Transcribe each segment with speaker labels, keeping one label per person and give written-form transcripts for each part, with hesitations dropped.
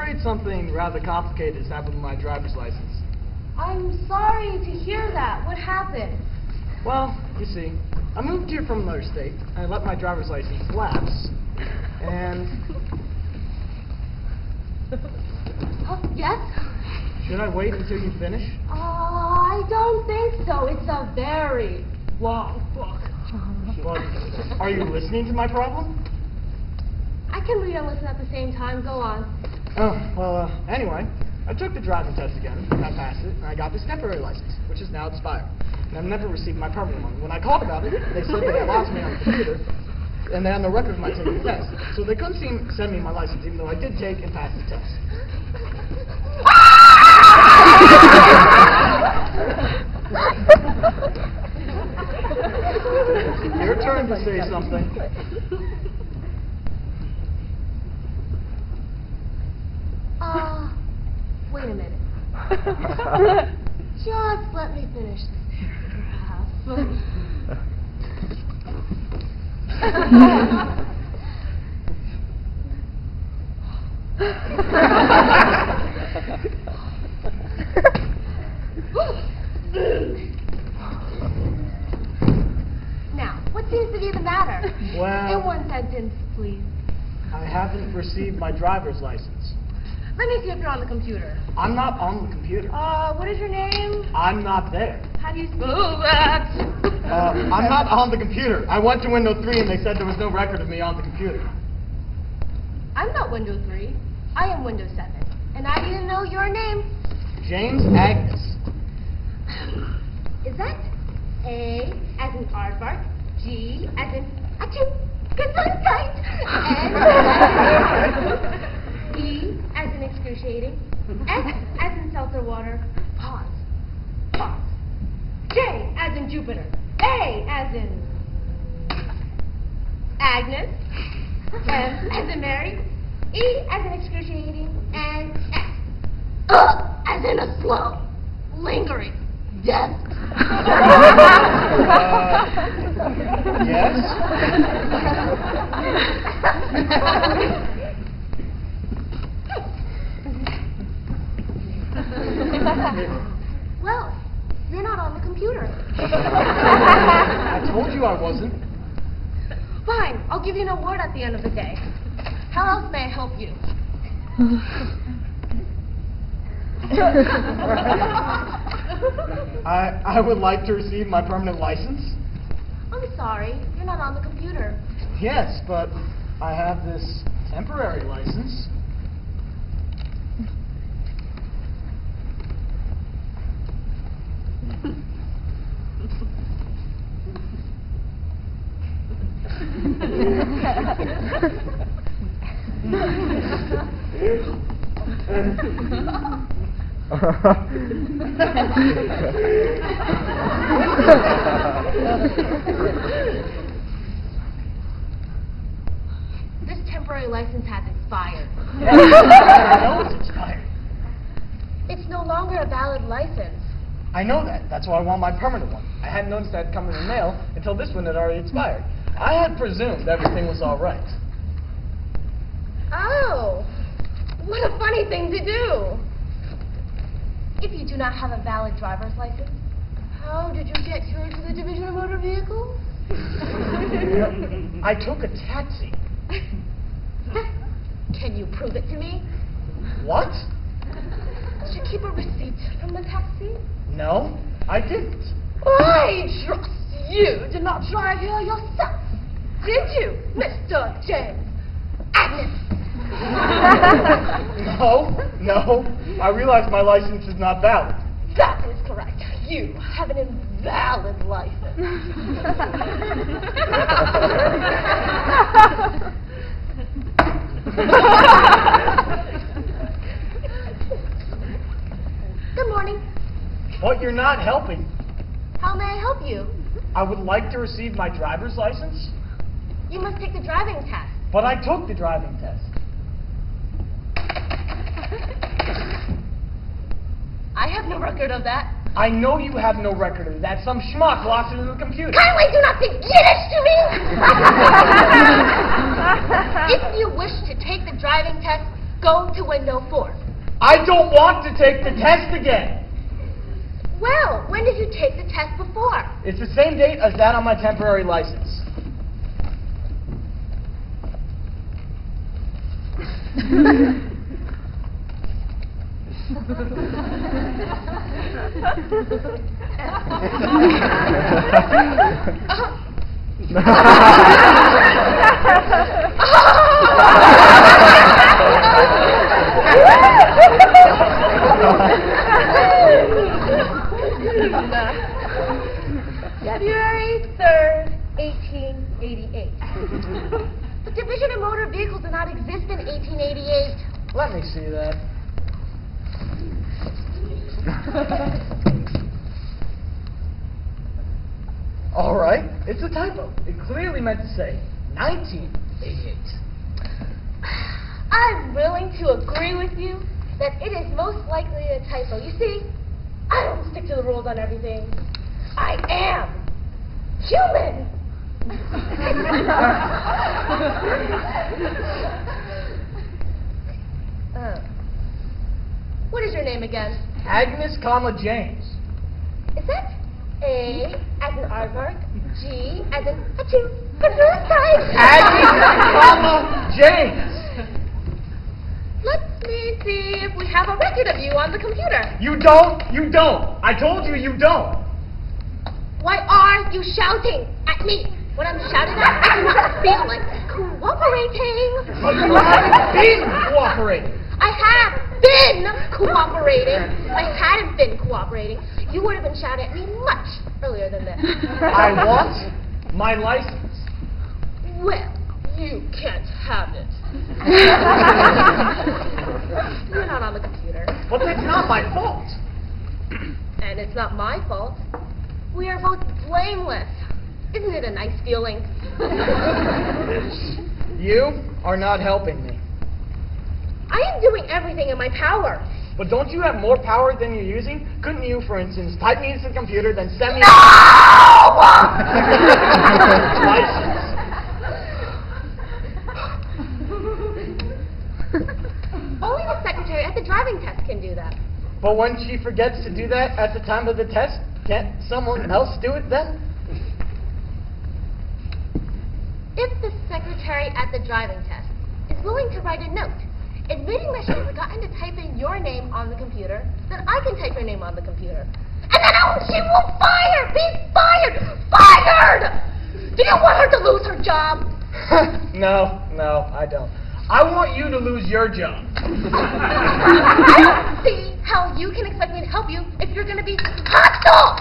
Speaker 1: afraid something rather complicated has happened with my driver's license.
Speaker 2: I'm sorry to hear that. What happened?
Speaker 1: Well, you see, I moved here from another state, and I let my driver's license lapse, and...
Speaker 2: Yes?
Speaker 1: Should I wait until you finish?
Speaker 2: I don't think so. It's a very long book.
Speaker 1: Well, are you listening to my problem?
Speaker 2: I can read and listen at the same time. Go on.
Speaker 1: Oh, well, anyway, I took the driving test again, and I passed it, and I got this temporary license, which is now expired. And I've never received my permanent one. When I called about it, they said they had lost me on the computer, and they had no record of my taking the test. So they couldn't send me my license, even though I did take and pass the test. Your turn to say something.
Speaker 2: Wait a minute. Just let me finish this paragraph. Now, what seems to be the matter?
Speaker 1: Well,
Speaker 2: in one sentence, please.
Speaker 1: I haven't received my driver's license.
Speaker 2: Let me see if you're on the computer.
Speaker 1: I'm not on the computer.
Speaker 2: What is your name?
Speaker 1: I'm not there.
Speaker 2: How do you spell that?
Speaker 1: I'm not on the computer. I went to Windows 3 and they said there was no record of me on the computer.
Speaker 2: I'm not Windows 3. I am Windows 7. And I need to know your name.
Speaker 1: James Agnes.
Speaker 2: Is that A as in aardvark, G as in achoo, gesundheit, and E as in excruciating, S as in seltzer water, pause, pause, J as in Jupiter, A as in Agnes, M as in Mary, E as in excruciating, and S as in a slow, lingering death.
Speaker 1: Yes?
Speaker 2: Well, you're not on the computer.
Speaker 1: I told you I wasn't.
Speaker 2: Fine, I'll give you an award at the end of the day. How else may I help you?
Speaker 1: I would like to receive my permanent license.
Speaker 2: I'm sorry, you're not on the computer.
Speaker 1: Yes, but I have this temporary license.
Speaker 2: This temporary license has expired.
Speaker 1: I know it's expired.
Speaker 2: It's no longer a valid license.
Speaker 1: I know that. That's why I want my permanent one. I hadn't noticed that come in the mail until this one had already expired. I had presumed everything was all right.
Speaker 2: Oh, what a funny thing to do. If you do not have a valid driver's license, how did you get here to the Division of Motor Vehicles?
Speaker 1: I took a taxi.
Speaker 2: Can you prove it to me?
Speaker 1: What?
Speaker 2: Did you keep a receipt from the taxi?
Speaker 1: No, I didn't.
Speaker 2: I trust you did not drive here yourself, did you, Mr. James Agnes?
Speaker 1: No. I realize my license is not valid.
Speaker 2: That is correct. You have an invalid license. Good morning.
Speaker 1: But you're not helping.
Speaker 2: How may I help you?
Speaker 1: I would like to receive my driver's license.
Speaker 2: You must take the driving test.
Speaker 1: But I took the driving test.
Speaker 2: I have no record of that.
Speaker 1: I know you have no record of that. Some schmuck lost it in the computer.
Speaker 2: Kindly do not speak Yiddish to me! If you wish to take the driving test, Go to window 4.
Speaker 1: I don't want to take the test again.
Speaker 2: Well, when did you take the test before?
Speaker 1: It's the same date as that on my temporary license.
Speaker 2: February 3rd, 1888. The Division of Motor Vehicles did not exist in 1888.
Speaker 1: Let me see that. All right, it's a typo. It clearly meant to say 1988.
Speaker 2: I'm willing to agree with you that it is most likely a typo. You see, I don't stick to the rules on everything. I am human. What is your name again?
Speaker 1: Agnes, James.
Speaker 2: Is that A as in aardvark, G as in achoo, for first time?
Speaker 1: Agnes, James.
Speaker 2: Let me see if we have a record of you on the computer.
Speaker 1: You don't. I told you you don't.
Speaker 2: Why are you shouting at me? When I'm shouting at, I do not feel like cooperating.
Speaker 1: But you haven't been cooperating.
Speaker 2: I have been cooperating. If I hadn't been cooperating, you would have been shouting at me much earlier than this.
Speaker 1: I want my license.
Speaker 2: Well, you can't have it. You're not on the computer.
Speaker 1: But that's not my fault.
Speaker 2: And it's not my fault. We are both blameless. Isn't it a nice feeling?
Speaker 1: You are not helping me.
Speaker 2: I am doing everything in my power.
Speaker 1: But don't you have more power than you're using? Couldn't you, for instance, type me into the computer, then send me
Speaker 2: No!
Speaker 1: license?
Speaker 2: Only the secretary at the driving test can do that.
Speaker 1: But when she forgets to do that at the time of the test, can't someone else do it then?
Speaker 2: If the secretary at the driving test is willing to write a note admitting that she has forgotten to type in your name on the computer, then I can type your name on the computer. And then she will be fired! Fired! Do you want her to lose her job?
Speaker 1: No, I don't. I want you to lose your job.
Speaker 2: I don't see how you can expect me to help you if you're going to be hostile!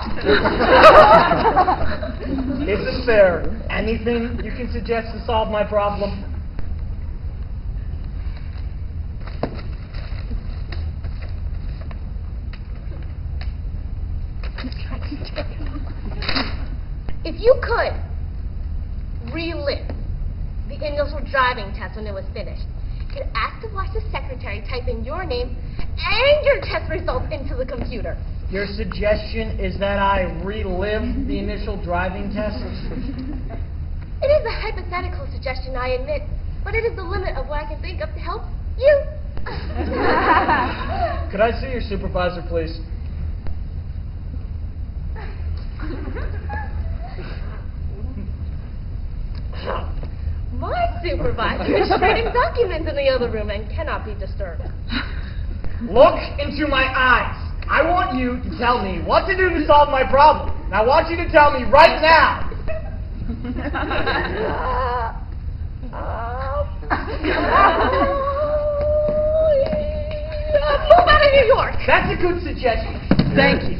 Speaker 1: Isn't there anything you can suggest to solve my problem?
Speaker 2: If you could relive the initial driving test when it was finished, you could ask to watch the secretary type in your name and your test results into the computer.
Speaker 1: Your suggestion is that I relive the initial driving test?
Speaker 2: It is a hypothetical suggestion, I admit, but it is the limit of what I can think of to help you.
Speaker 1: Could I see your supervisor, please?
Speaker 2: My supervisor is shredding documents in the other room and cannot be disturbed.
Speaker 1: Look into my eyes. I want you to tell me what to do to solve my problem. And I want you to tell me right now.
Speaker 2: Move out of New York.
Speaker 1: That's a good suggestion. Thank you.